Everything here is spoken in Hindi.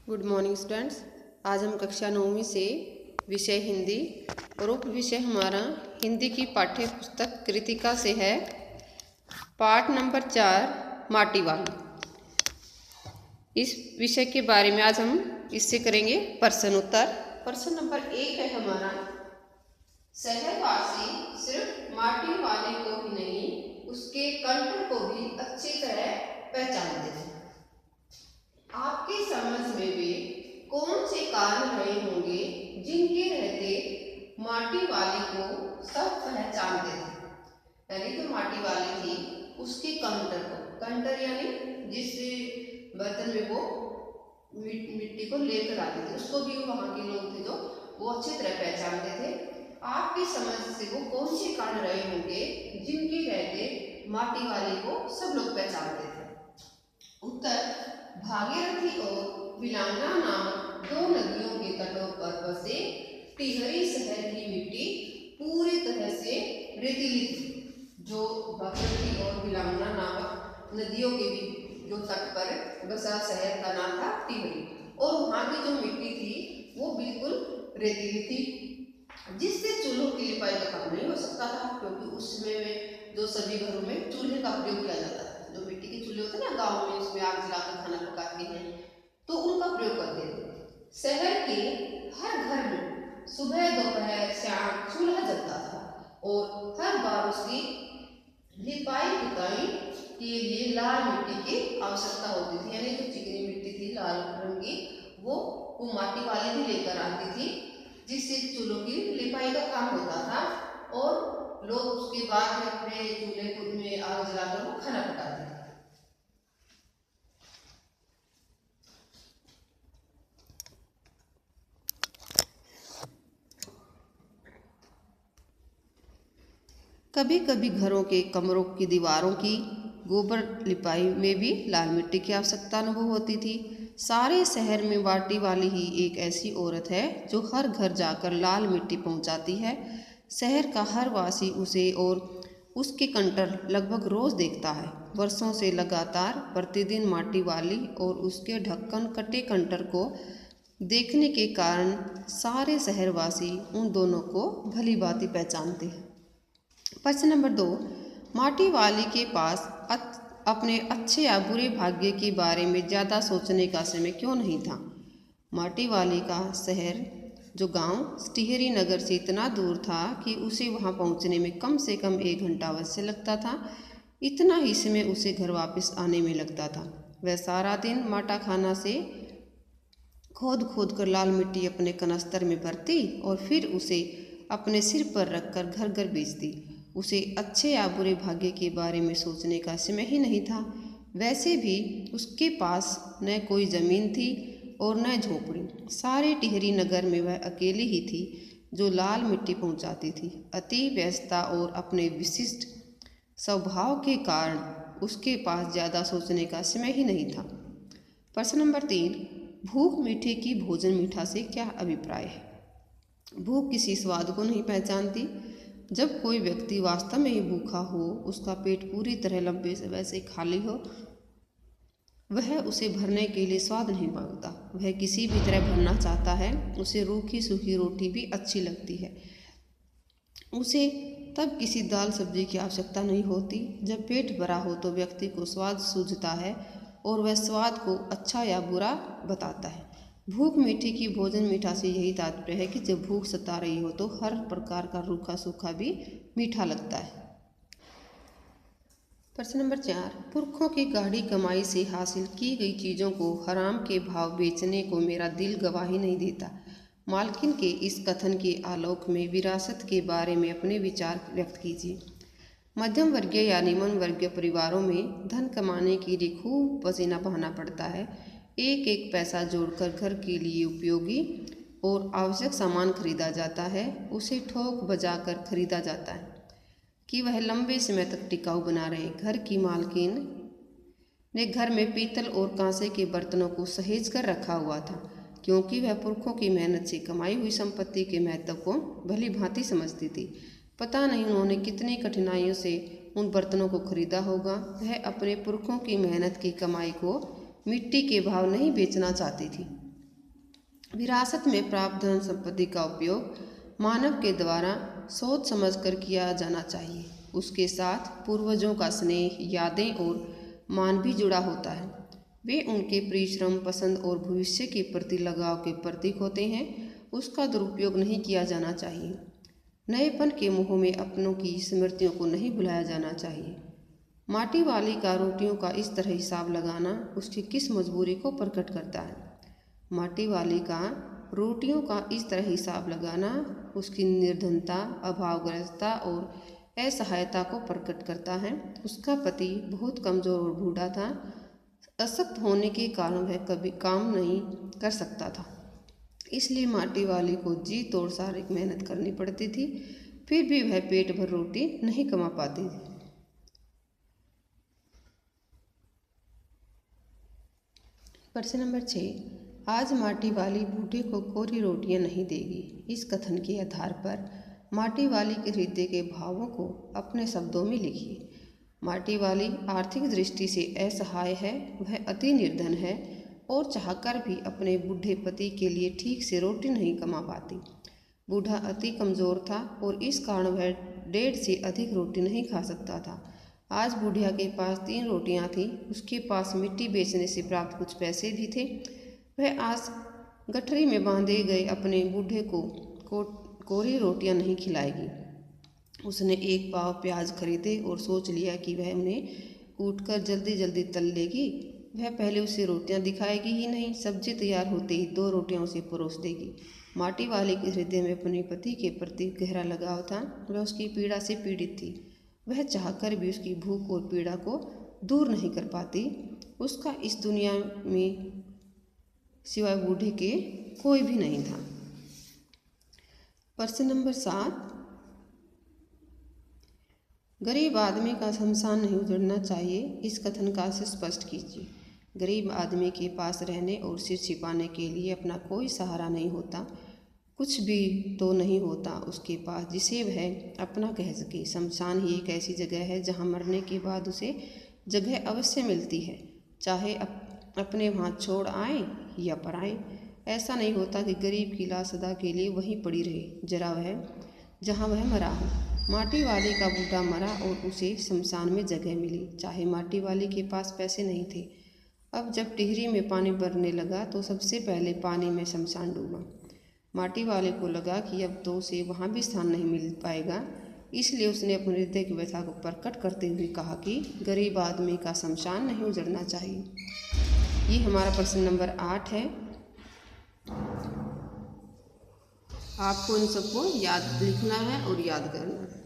Good morning students. आज हम कक्षा 9वीं से विषय हिंदी और उप विषय हमारा हिंदी की पाठ्य पुस्तक कृतिका से है। पाठ नंबर 4 माटी वाली। इस विषय के बारे में आज हम इससे करेंगे प्रश्न उत्तर। प्रश्न नंबर 1 है हमारा, शहरवासी सिर्फ माटी वाले को ही नहीं उसके कंठ को भी अच्छी तरह पहचानते हैं। आपकी समझ में वे कौन से कारण रहे होंगे जिनके रहते माटी वाली को सब पहचानते थे। यानी तो माटी वाली थी उसके कंटर यानी जिस बर्तन में वो मिट्टी को लेकर आते थे उसको भी वहां के लोग थे जो वो अच्छी तरह पहचानते थे। आपकी समझ से वो कौन से कारण रहे होंगे जिनके रहते माटी वाली को सब लोग पहचानते थे। उत्तर, भागीरथी और विलांगना नामक दो नदियों के तटों पर बसे टिहरी शहर की मिट्टी पूरी तरह से रेतीली थी। जो भागीरथी और विलांगना नामक नदियों के भी जो तट पर बसा शहर का नाम था टिहरी, और वहाँ की जो मिट्टी थी वो बिल्कुल रेतीली थी, जिससे चूल्हों की लिपाई का काम नहीं हो सकता था, क्योंकि उस समय में जो सभी घरों में चूल्हे का प्रयोग किया जाता था। जो मिट्टी के चूल्हे होते हैं ना गाँव में, उसमें आग जलाकर खाना पकाते हैं, तो उनका प्रयोग करते थे। शहर के हर घर में सुबह दोपहर शाम चूल्हा जलता था और हर बार उसकी लिपाई पुताई के लिए लाल मिट्टी की आवश्यकता होती थी। यानी जो चिकनी मिट्टी थी लाल रंग की वो माटी वाली भी लेकर आती थी, जिससे चूल्हों की लिपाई का काम होता था और लोग उसके बाद अपने चूल्हे में आग जलाकर वो खाना पकाते थे। कभी कभी घरों के कमरों की दीवारों की गोबर लिपाई में भी लाल मिट्टी की आवश्यकता अनुभव होती थी। सारे शहर में माटी वाली ही एक ऐसी औरत है जो हर घर जाकर लाल मिट्टी पहुंचाती है। शहर का हर वासी उसे और उसके कंटर लगभग रोज देखता है। वर्षों से लगातार प्रतिदिन माटी वाली और उसके ढक्कन कटे कंटर को देखने के कारण सारे शहरवासी उन दोनों को भली भांति पहचानते हैं। प्रश्न नंबर 2, माटी वाली के पास अपने अच्छे या बुरे भाग्य के बारे में ज़्यादा सोचने का समय क्यों नहीं था। माटी वाली का शहर जो गांव टिहरी नगर से इतना दूर था कि उसे वहां पहुंचने में कम से कम 1 घंटा अवश्य लगता था। इतना ही समय उसे घर वापस आने में लगता था। वह सारा दिन माटा खाना से खोद खोद कर लाल मिट्टी अपने कनस्तर में भरती और फिर उसे अपने सिर पर रखकर घर घर बेचती। उसे अच्छे या बुरे भाग्य के बारे में सोचने का समय ही नहीं था। वैसे भी उसके पास न कोई जमीन थी और न झोपड़ी। सारे टिहरी नगर में वह अकेली ही थी जो लाल मिट्टी पहुंचाती थी। अति व्यस्तता और अपने विशिष्ट स्वभाव के कारण उसके पास ज़्यादा सोचने का समय ही नहीं था। प्रश्न नंबर 3, भूख मीठे की भोजन मीठा से क्या अभिप्राय है। भूख किसी स्वाद को नहीं पहचानती। जब कोई व्यक्ति वास्तव में ही भूखा हो, उसका पेट पूरी तरह लंबे समय से खाली हो, वह उसे भरने के लिए स्वाद नहीं मांगता, वह किसी भी तरह भरना चाहता है। उसे रूखी सूखी रोटी भी अच्छी लगती है। उसे तब किसी दाल सब्जी की आवश्यकता नहीं होती। जब पेट भरा हो तो व्यक्ति को स्वाद सूझता है और वह स्वाद को अच्छा या बुरा बताता है। भूख मीठी की भोजन मीठा से यही तात्पर्य है कि जब भूख सता रही हो तो हर प्रकार का रूखा सूखा भी मीठा लगता है। प्रश्न नंबर 4, पुरखों की गाढ़ी कमाई से हासिल की गई चीज़ों को हराम के भाव बेचने को मेरा दिल गवाही नहीं देता। मालकिन के इस कथन के आलोक में विरासत के बारे में अपने विचार व्यक्त कीजिए। मध्यम वर्गीय या निम्न वर्गीय परिवारों में धन कमाने के लिए खूब पसीना बहाना पड़ता है। एक एक पैसा जोड़कर घर के लिए उपयोगी और आवश्यक सामान खरीदा जाता है। उसे ठोक बजाकर खरीदा जाता है कि वह लंबे समय तक टिकाऊ बना रहे। घर की मालकिन ने घर में पीतल और कांसे के बर्तनों को सहेज कर रखा हुआ था, क्योंकि वह पुरखों की मेहनत से कमाई हुई संपत्ति के महत्व को भली भांति समझती थी। पता नहीं उन्होंने कितनी कठिनाइयों से उन बर्तनों को खरीदा होगा। वह अपने पुरखों की मेहनत की कमाई को मिट्टी के भाव नहीं बेचना चाहती थी। विरासत में प्राप्त धन संपत्ति का उपयोग मानव के द्वारा सोच समझकर किया जाना चाहिए। उसके साथ पूर्वजों का स्नेह, यादें और मान भी जुड़ा होता है। वे उनके परिश्रम, पसंद और भविष्य के प्रति लगाव के प्रतीक होते हैं। उसका दुरुपयोग नहीं किया जाना चाहिए। नएपन के मोह में अपनों की स्मृतियों को नहीं भुलाया जाना चाहिए। माटी वाली का रोटियों का इस तरह हिसाब लगाना उसकी किस मजबूरी को प्रकट करता है। माटी वाली का रोटियों का इस तरह हिसाब लगाना उसकी निर्धनता, अभावग्रस्तता और असहायता को प्रकट करता है। उसका पति बहुत कमजोर और बूढ़ा था। अशक्त होने के कारण वह कभी काम नहीं कर सकता था, इसलिए माटी वाली को जी तोड़ शारीरिक मेहनत करनी पड़ती थी। फिर भी वह पेट भर रोटी नहीं कमा पाती थी। प्रश्न नंबर 6। आज माटी वाली बूढ़े को कोरी रोटियां नहीं देगी। इस कथन के आधार पर माटी वाली के हृदय के भावों को अपने शब्दों में लिखिए। माटी वाली आर्थिक दृष्टि से असहाय है। वह अति निर्धन है और चाहकर भी अपने बूढ़े पति के लिए ठीक से रोटी नहीं कमा पाती। बूढ़ा अति कमज़ोर था और इस कारण वह 1.5 से अधिक रोटी नहीं खा सकता था। आज बुढ़िया के पास 3 रोटियां थीं। उसके पास मिट्टी बेचने से प्राप्त कुछ पैसे भी थे। वह आज गठरी में बांधे गए अपने बूढ़े को कोरी रोटियां नहीं खिलाएगी। उसने 1 पाव प्याज खरीदे और सोच लिया कि वह उन्हें कूटकर जल्दी जल्दी तल लेगी। वह पहले उसे रोटियां दिखाएगी ही नहीं, सब्जी तैयार होते ही 2 रोटियां उसे परोस देगी। माटी वाले के हृदय में अपने पति के प्रति गहरा लगाव था। वह उसकी पीड़ा से पीड़ित थी। वह चाहकर भी उसकी भूख और पीड़ा को दूर नहीं कर पाती। उसका इस दुनिया में सिवाय बूढ़े के कोई भी नहीं था। प्रश्न नंबर 7। गरीब आदमी का शमशान नहीं उजड़ना चाहिए। इस कथन का अर्थ स्पष्ट कीजिए। गरीब आदमी के पास रहने और सिर छिपाने के लिए अपना कोई सहारा नहीं होता। कुछ भी तो नहीं होता उसके पास जिसे वह अपना कह सके। शमशान ही एक ऐसी जगह है जहाँ मरने के बाद उसे जगह अवश्य मिलती है, चाहे अपने वहाँ छोड़ आए या पराए। ऐसा नहीं होता कि गरीब की लाश सदा के लिए वहीं पड़ी रहे, जरा वह जहाँ वह मरा हो। माटी वाले का बूढ़ा मरा और उसे शमशान में जगह मिली, चाहे माटी वाले के पास पैसे नहीं थे। अब जब टिहरी में पानी भरने लगा तो सबसे पहले पानी में शमशान डूबा। माटी वाले को लगा कि अब तो उसे वहाँ भी स्थान नहीं मिल पाएगा, इसलिए उसने अपने हृदय की व्यथा को प्रकट करते हुए कहा कि गरीब आदमी का शमशान नहीं उजड़ना चाहिए। ये हमारा प्रश्न नंबर 8 है। आपको इन सबको याद लिखना है और याद करना है।